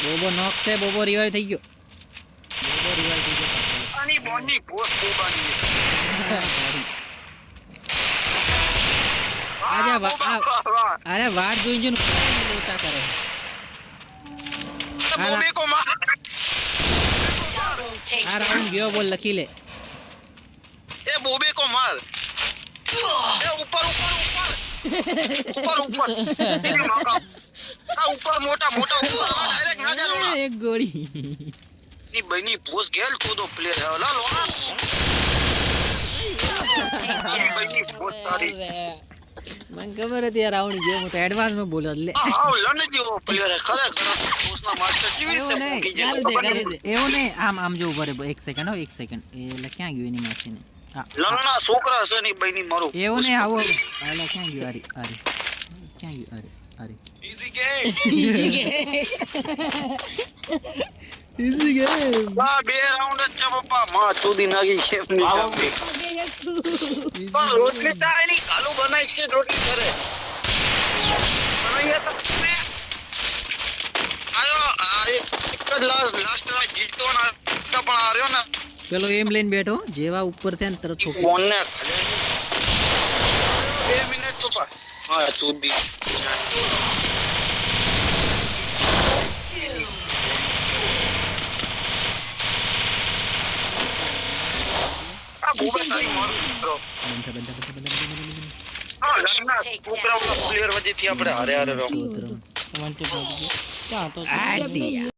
બોબો નોક છે, બોબો રિવાઇવ થઈ ગયો. બોબો રિવાઇવ થઈ ગયો. આની બોની પોસ્ટ બોબાની. અરે વાડ જોઈને લોચા કરે. બોબે કો માર. આ રાઉન્ડ ગયો બોલ લખી લે. એ બોબે કો માર. એ ઉપર એની માકા. આ ઉપર મોટા ઉપર ડાયરેક્ટ ના જા લોડા. એક ગોળી. ની બની પોસ્ટ ગેલ કોદો પ્લેયર હે લા લોડા. બની પોસ્ટ તારી. મને ખબર હતી આ રાઉન્ડ ગયો, હું તો એડવાન્સ માં બોલો લે. હા લને જેવો પ્લેયર હે ખરેખર પોસ્ટના માસ્ટર કેવી રીતે પોકી જાય એવું નહીં આમ જો ઉભા રે એક સેકન્ડ હો, એક સેકન્ડ. એટલે ક્યાં ગયું એની માસીને? હા લનના છોકરા છે ની બની મારું એવું નહીં આવો. એટલે ક્યાં ગયું? આરી ક્યાં ગયું? આરી ઈઝી ગેમ બા બે રાઉન્ડ જ છે પપ્પા માં ચોદી નાગી છે ની પણ રોટલી તાયલી કાલુ બનાઈ છે રોટલી કરે બનાઈએ તો આયો આ એક જ લાસ્ટ જીતો ના પણ આ રહ્યો ને પેલો એમ લઈને બેઠો, જેવા ઉપર થયા ને તરત ઠોકી. ફોન ને 2 મિનિટ પપ્પા હા ચોદી બોબે તારી માર મિત્રો હા લગના છોકરાઓના પ્લેયર વચ્ચેથી આપણે હારે રહો. આ